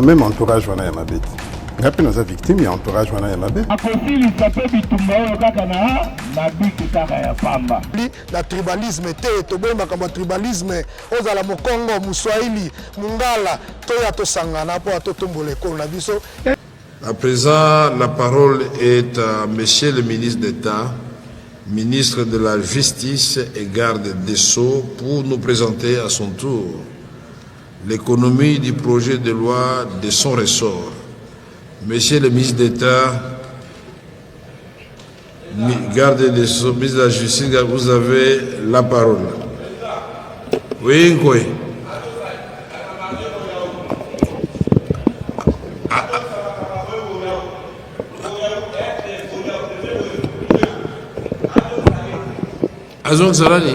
même entourage wana ya mabeti. Ngapi noza victime ya entourage wana ya mabe. Akosili sape bitumba oyo kaka na biki kaka ya pamba. La tribalisme te toboyi makambo ya tribalisme ozala mokongo muswahili mungala toya tosangana po atotombola ekolo na biso. À présent, la parole est à Monsieur le ministre d'État, ministre de la Justice et garde des Sceaux, pour nous présenter à son tour l'économie du projet de loi de son ressort. Monsieur le ministre d'État, garde des Sceaux, ministre de la Justice, vous avez la parole. Oui, quoi? Azon Zarani.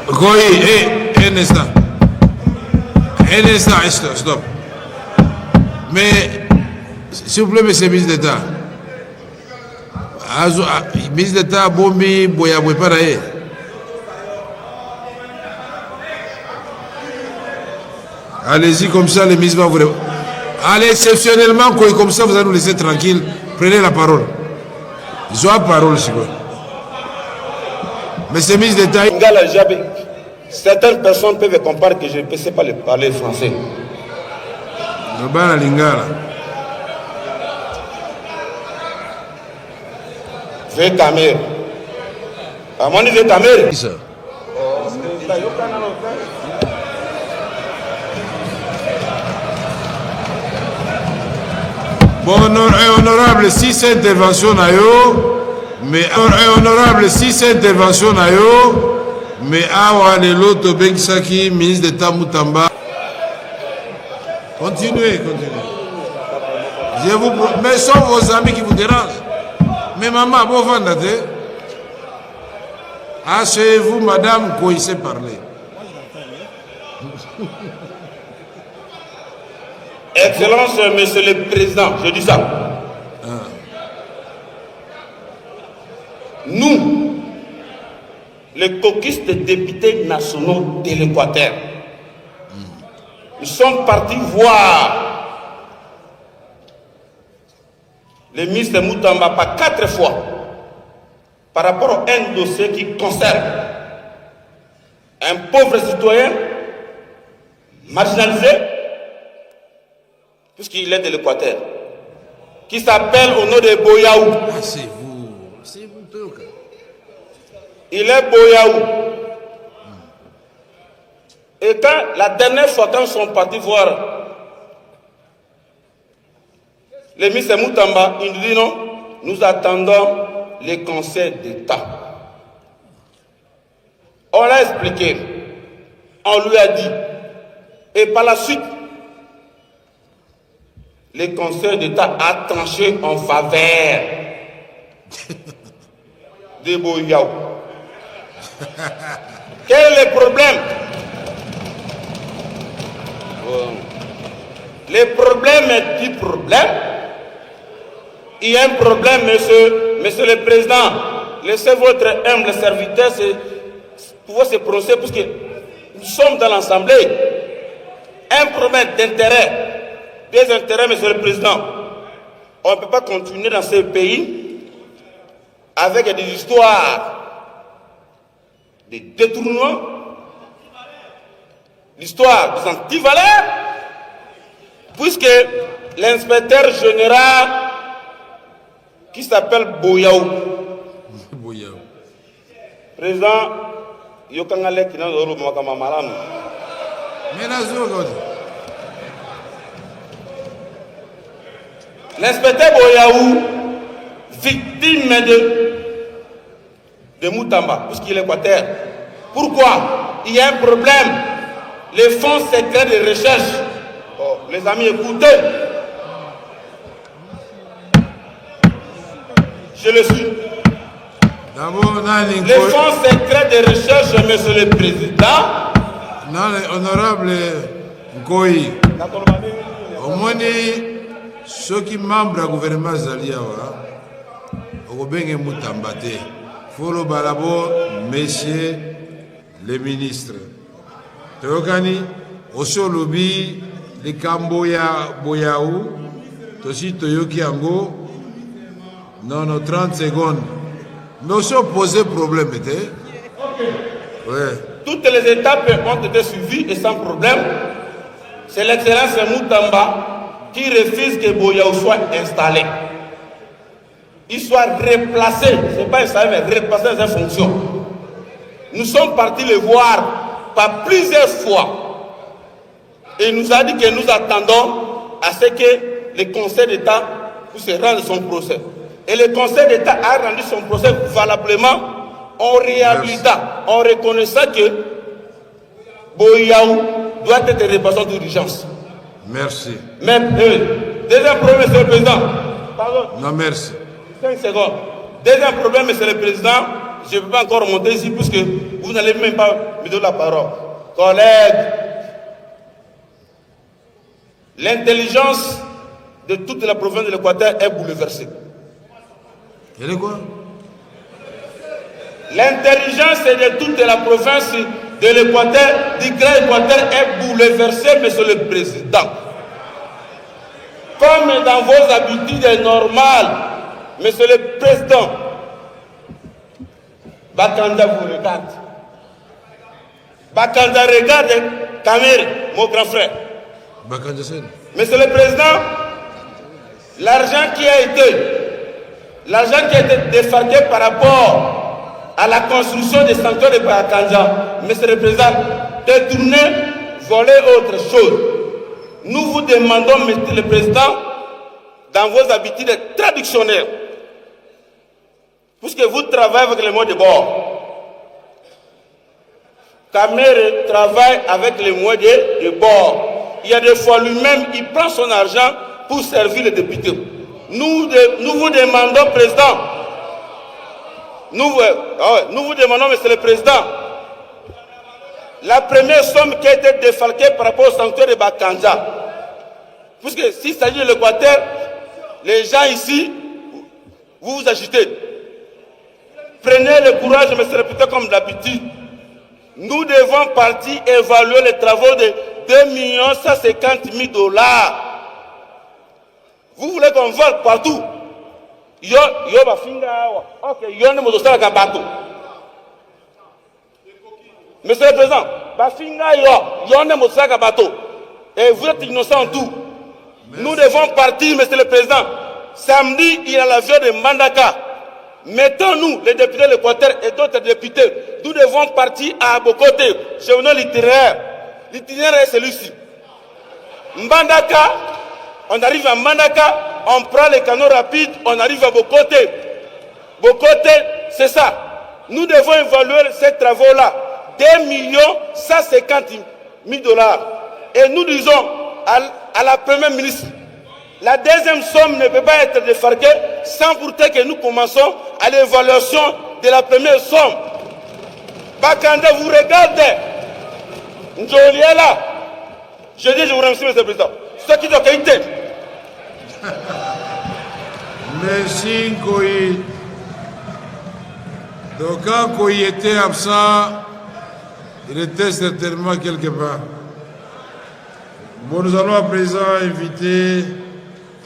Goy, un instant, stop. Mais, s'il vous plaît, monsieur le ministre d'État, ministre d'État, Bombi, Boyaboué, pareil. Allez-y, comme ça, le ministre va vous répondre. Allez, exceptionnellement, comme ça, vous allez nous laisser tranquille. Prenez la parole. Ils ont la parole, c'est quoi. Monsieur le ministre d'État. Certaines personnes peuvent comprendre que je ne sais pas parler français. Vétamir. À mon niveau, Vétamir. Bon, honorable, si cette intervention n'a mais honorable, si cette intervention n'a mais awa le loto Bengsaki, ministre d'État Moutamba. Continuez. Je vous mais sauf vos amis qui vous dérangent. Mais maman, bon vendate. Asseyez-vous, madame, qu'on sait parler. Excellence, monsieur le président, je dis ça. Nous, les caucus des députés nationaux de l'Équateur, nous sommes partis voir le ministre Moutamba pas 4 fois par rapport à un dossier qui concerne un pauvre citoyen marginalisé, puisqu'il est de l'Équateur, qui s'appelle au nom de Boyaou. Ah, c'est vous. Il est Boyaou. Et quand la dernière fois, quand ils sont partis voir le ministre Moutamba, il nous dit non, nous attendons les conseils d'État. On l'a expliqué, on lui a dit, et par la suite, le Conseil d'État a tranché en faveur de Boyaou. Quel est le problème? Le problème est du problème. Il y a un problème, monsieur le Président. Laissez votre humble serviteur pouvoir se prononcer, parce que nous sommes dans l'Assemblée. Un problème d'intérêt. Des intérêts, monsieur le Président. On ne peut pas continuer dans ce pays avec des histoires de détournements, l'histoire des antivaleurs, puisque l'inspecteur général qui s'appelle Boyaou, président, Yokangale qui n'a pas l'inspecteur Boyaou, victime de Moutamba, puisqu'il est Équateur. Pourquoi? Il y a un problème. Les fonds secrets de recherche. Oh, les amis, écoutez. Je le suis. Les fonds secrets de recherche, monsieur le Président. Non, honorable Ngoyi. Au moins, ceux qui sont membres du gouvernement Zaliawa, au Benge Moutamba, Folo Balabo, messieurs, les ministres. Tokani, Osho Lobi, les Kamboya Boyaou, Toshi Toyoki Ango. Non, 30 secondes. Mais Osho posait problème, ouais. Toutes les étapes ont été suivies et sans problème. C'est l'excellence Moutamba qui refuse que Boyaou soit installé. Il soit replacé, ce n'est pas installé, mais replacé dans ses fonctions. Nous sommes partis le voir par plusieurs fois. Et il nous a dit que nous attendons à ce que le Conseil d'État puisse rendre son procès. Et le Conseil d'État a rendu son procès valablement en réhabilitant, en reconnaissant que Boyaou doit être repassé d'urgence. Merci. Mais, deuxième problème, Monsieur le Président. Pardon. Non, merci. 5 secondes. Deuxième problème, Monsieur le Président, je ne peux pas encore monter ici puisque vous n'allez même pas me donner la parole. Collègues, l'intelligence de toute la province de l'Équateur est bouleversée. Elle est quoi? L'intelligence de toute la province de l'Équateur, du Grand Équateur, est bouleversée, Monsieur le Président. Comme dans vos habitudes normales, Monsieur le Président, Bakanda vous regarde. Bakanda regarde Kamere, mon grand frère. Bakanda Sen. Monsieur le Président, l'argent qui a été défalqué par rapport à la construction des sanctuaires de Bakanda, Monsieur le Président, détourné, volé autre chose. Nous vous demandons, Monsieur le Président, dans vos habitudes traditionnelles, puisque vous travaillez avec les moyens de bord. Kamere travaille avec les moyens de bord. Il y a des fois lui-même, il prend son argent pour servir les députés. Nous vous demandons, Président, nous vous demandons, Monsieur le Président, la première somme qui a été défalquée par rapport au sanctuaire de Bakanda, puisque s'il s'agit de l'Équateur, les gens ici, vous vous agitez. Prenez le courage, Monsieur le Président, comme d'habitude. Nous devons partir évaluer les travaux de 2 150 000 $. Vous voulez qu'on vole partout? Monsieur le Président, et vous êtes innocent en tout. Nous devons partir, Monsieur le Président. Samedi, il y a l'avion de Mbandaka. Mettons-nous, les députés de l'Équateur et d'autres députés, nous devons partir à Bokoté, cheminot littéraire. L'itinéraire est celui-ci. Mbandaka, on arrive à Mbandaka, on prend les canaux rapides, on arrive à Bokoté. Bokoté, c'est ça. Nous devons évaluer ces travaux-là. 2 150 000 $. Et nous disons à la première ministre, la deuxième somme ne peut pas être défalquée sans pourtant que nous commençons à l'évaluation de la première somme. Bakanda, vous regardez. Njoliela. Je dis, je vous remercie, Monsieur le Président. Ce qui doit être. Merci, Koyi. Donc, quand Koyi était absent, il était certainement quelque part. Bon, nous allons à présent inviter,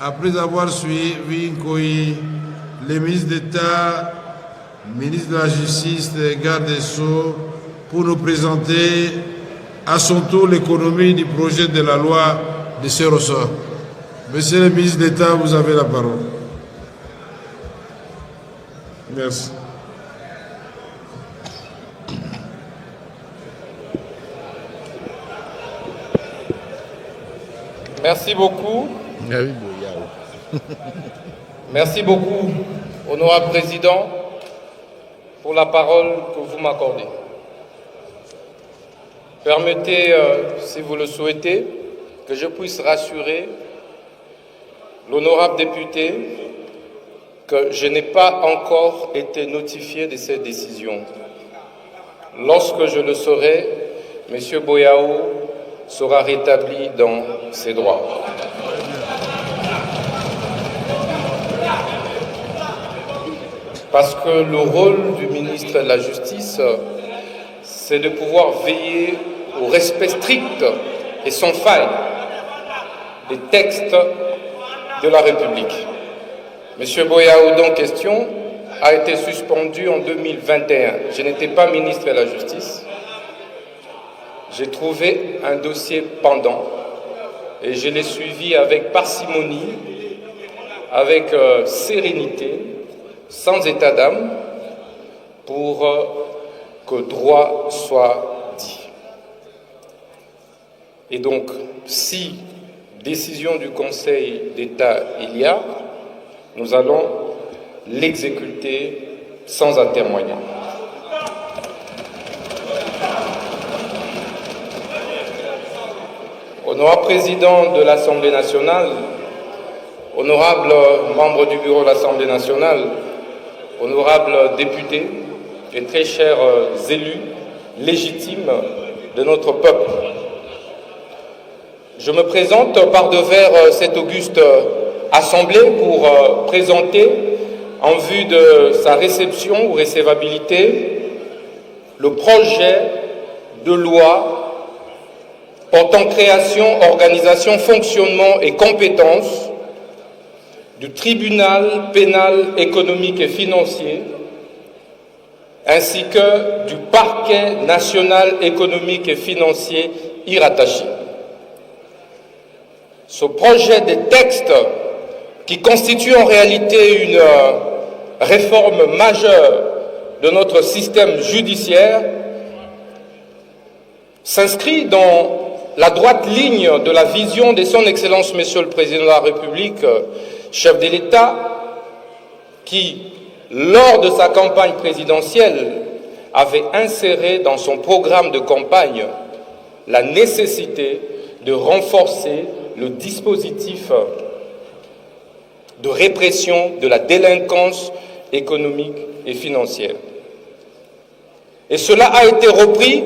après avoir suivi Koyi, les ministres d'État, ministre de la Justice, les gardes des Sceaux, pour nous présenter à son tour l'économie du projet de la loi de ce ressort. Monsieur le ministre d'État, vous avez la parole. Merci. Merci beaucoup. Merci beaucoup, honorable président, pour la parole que vous m'accordez. Permettez, si vous le souhaitez, que je puisse rassurer l'honorable député que je n'ai pas encore été notifié de cette décision. Lorsque je le saurai, M. Boyaou sera rétabli dans ses droits. Parce que le rôle du ministre de la Justice, c'est de pouvoir veiller au respect strict et sans faille des textes de la République. M. Boyaou, dont question, a été suspendu en 2021. Je n'étais pas ministre de la Justice. J'ai trouvé un dossier pendant et je l'ai suivi avec parcimonie, avec sérénité, sans état d'âme, pour que droit soit dit. Et donc, si décision du Conseil d'État il y a, nous allons l'exécuter sans atermoiement. Honorable Président de l'Assemblée nationale, honorables membres du Bureau de l'Assemblée nationale, honorables députés et très chers élus légitimes de notre peuple, je me présente par devers cette auguste Assemblée pour présenter, en vue de sa réception ou recevabilité, le projet de loi portant création, organisation, fonctionnement et compétences du tribunal pénal économique et financier ainsi que du parquet national économique et financier y rattaché. Ce projet de texte, qui constitue en réalité une réforme majeure de notre système judiciaire, s'inscrit dans la droite ligne de la vision de son Excellence Monsieur le Président de la République, chef de l'État, qui, lors de sa campagne présidentielle, avait inséré dans son programme de campagne la nécessité de renforcer le dispositif de répression de la délinquance économique et financière. Et cela a été repris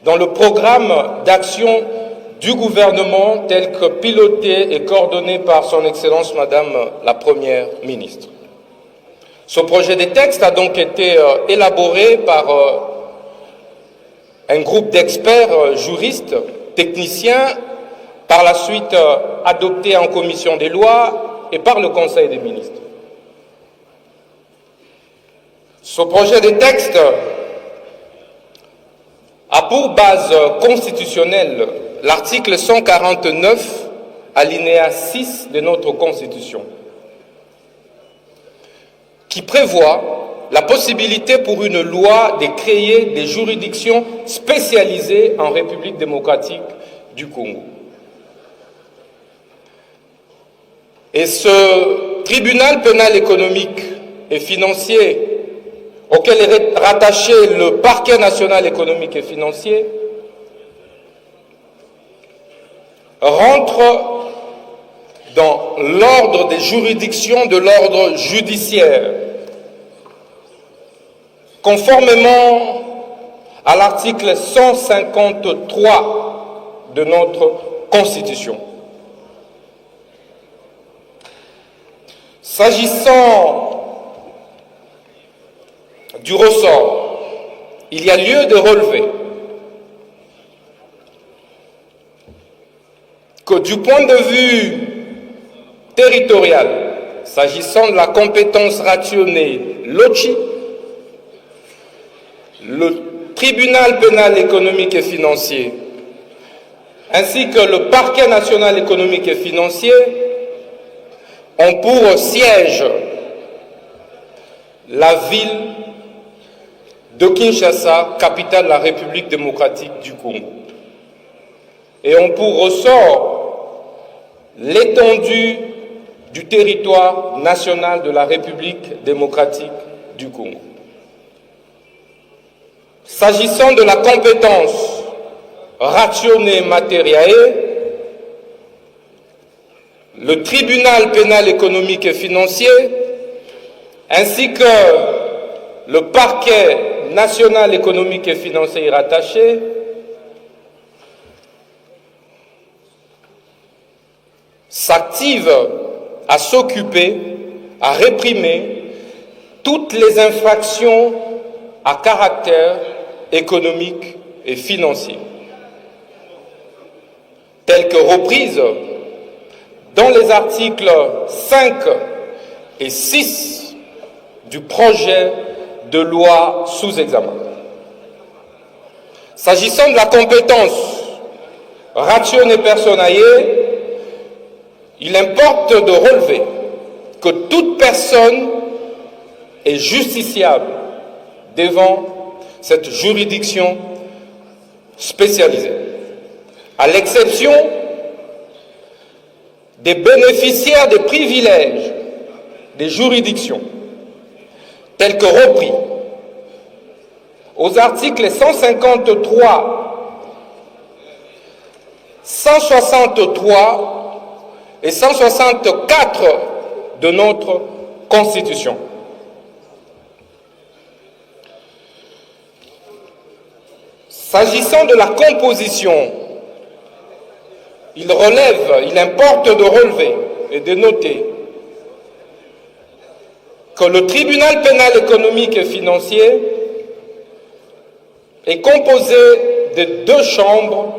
dans le programme d'action du gouvernement tel que piloté et coordonné par son Excellence Madame la Première ministre. Ce projet de texte a donc été élaboré par un groupe d'experts juristes, techniciens, par la suite adopté en commission des lois et par le Conseil des ministres. Ce projet de texte a pour base constitutionnelle l'article 149, alinéa 6 de notre Constitution, qui prévoit la possibilité pour une loi de créer des juridictions spécialisées en République démocratique du Congo. Et ce tribunal pénal économique et financier auquel est rattaché le parquet national économique et financier rentre dans l'ordre des juridictions de l'ordre judiciaire, conformément à l'article 153 de notre Constitution. S'agissant du ressort, il y a lieu de relever que du point de vue territorial, s'agissant de la compétence rationnée LOTCHI, le tribunal pénal économique et financier, ainsi que le parquet national économique et financier, ont pour siège la ville de Kinshasa, capitale de la République démocratique du Congo, et ont pour ressort l'étendue du territoire national de la République démocratique du Congo. S'agissant de la compétence rationnée matérielle, le tribunal pénal économique et financier, ainsi que le parquet national économique et financier rattaché, s'active à s'occuper, à réprimer toutes les infractions à caractère économiques et financiers, telles que reprises dans les articles 5 et 6 du projet de loi sous examen. S'agissant de la compétence ratione personae, il importe de relever que toute personne est justiciable devant cette juridiction spécialisée, à l'exception des bénéficiaires des privilèges des juridictions, tels que repris aux articles 153, 163 et 164 de notre Constitution. S'agissant de la composition, il importe de relever et de noter que le tribunal pénal économique et financier est composé de 2 chambres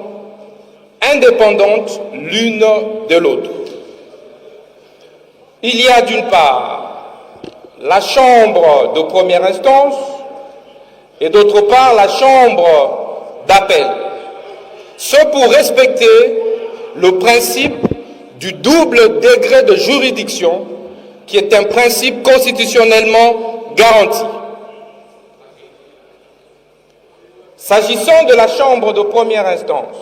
indépendantes l'une de l'autre. Il y a d'une part la chambre de première instance et d'autre part la chambre d'appel. Ce pour respecter le principe du double degré de juridiction qui est un principe constitutionnellement garanti. S'agissant de la chambre de première instance,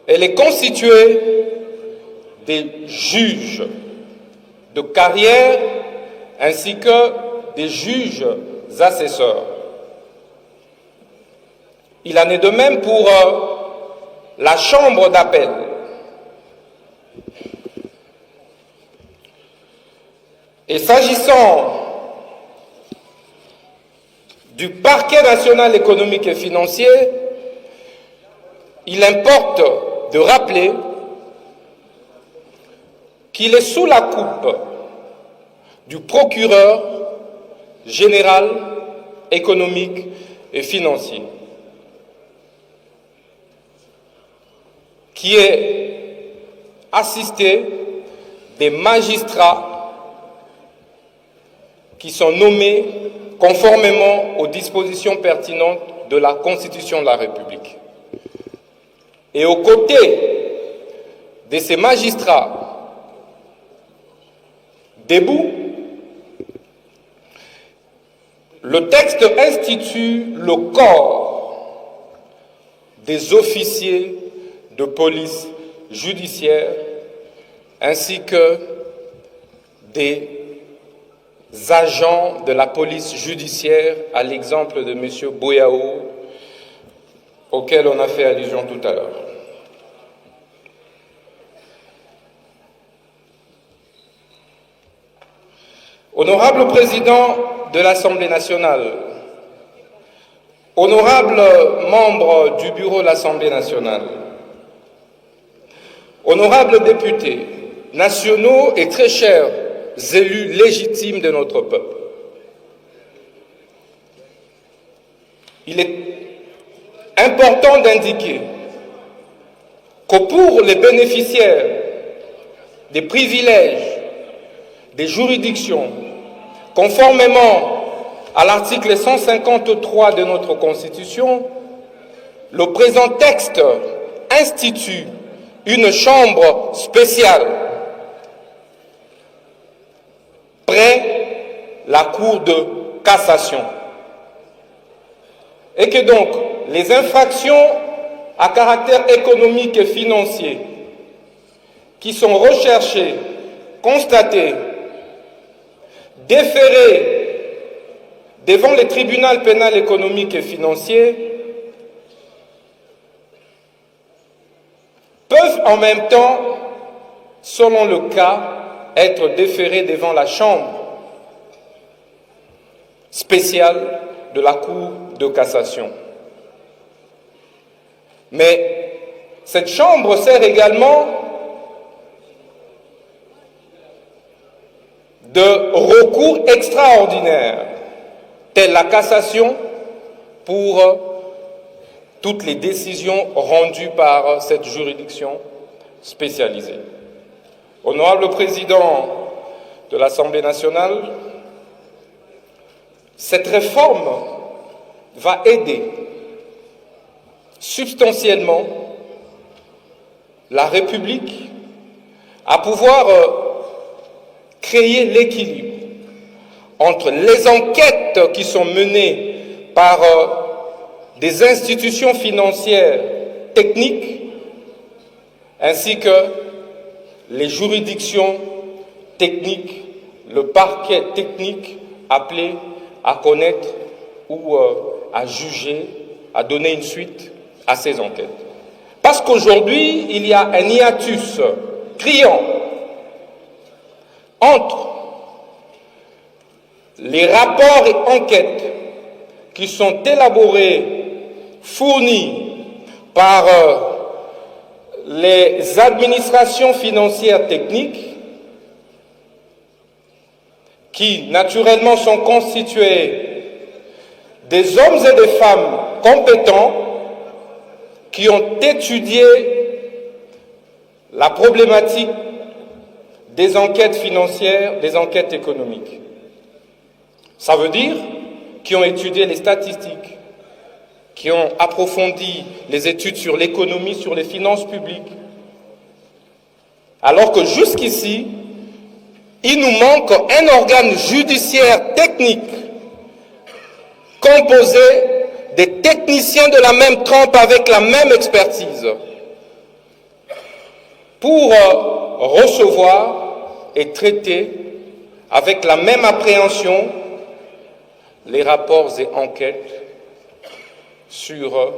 elle est constituée des juges de carrière ainsi que des juges assesseurs. Il en est de même pour la chambre d'appel. Et s'agissant du parquet national économique et financier, il importe de rappeler qu'il est sous la coupe du procureur général économique et financier, qui est assisté des magistrats qui sont nommés conformément aux dispositions pertinentes de la Constitution de la République. Et aux côtés de ces magistrats, debout, le texte institue le corps des officiers de police judiciaire ainsi que des agents de la police judiciaire, à l'exemple de M. Boyao, auquel on a fait allusion tout à l'heure. Honorable Président de l'Assemblée nationale, honorables membres du Bureau de l'Assemblée nationale, honorables députés nationaux et très chers élus légitimes de notre peuple, il est important d'indiquer que pour les bénéficiaires des privilèges des juridictions, conformément à l'article 153 de notre Constitution, le présent texte institue une chambre spéciale près la Cour de cassation. Et que donc les infractions à caractère économique et financier qui sont recherchées, constatées, déférées devant les tribunaux pénals économiques et financiers peuvent en même temps, selon le cas, être déférées devant la chambre spéciale de la Cour de cassation. Mais cette chambre sert également de recours extraordinaire telle la cassation pour toutes les décisions rendues par cette juridiction spécialisée. Honorable Président de l'Assemblée nationale, cette réforme va aider substantiellement la République à pouvoir créer l'équilibre entre les enquêtes qui sont menées par des institutions financières techniques ainsi que les juridictions techniques, le parquet technique appelé à connaître ou à juger, à donner une suite à ces enquêtes. Parce qu'aujourd'hui, il y a un hiatus criant entre les rapports et enquêtes qui sont élaborés, fournis par les administrations financières techniques, qui naturellement sont constitués des hommes et des femmes compétents qui ont étudié la problématique des enquêtes financières, des enquêtes économiques. Ça veut dire qui ont étudié les statistiques, qui ont approfondi les études sur l'économie, sur les finances publiques. Alors que jusqu'ici, il nous manque un organe judiciaire technique composé des techniciens de la même trempe avec la même expertise pour recevoir et traiter avec la même appréhension les rapports et enquêtes sur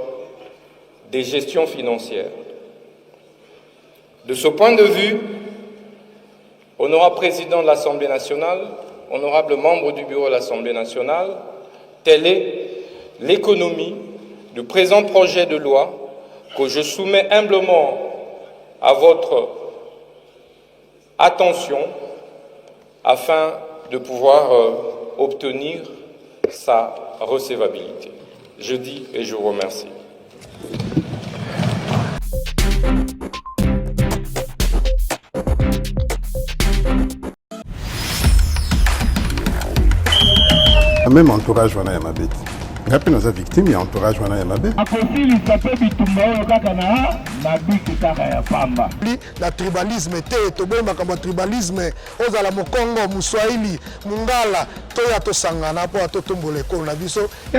des gestions financières. De ce point de vue, honorable Président de l'Assemblée nationale, honorable membre du Bureau de l'Assemblée nationale, telle est l'économie du présent projet de loi que je soumets humblement à votre attention afin de pouvoir obtenir sa recevabilité. Je dis et je vous remercie. Même entourage wana ya mabe ngapi naza victime ya entourage wana ya mabe akosilisa mpe bitumba oyo kaka na biki kaka ya pamba na tribalisme te toboyi makambo ya tribalisme ozala mokongo moswahili mongala toya tosangana mpo atotombola ekolo na biso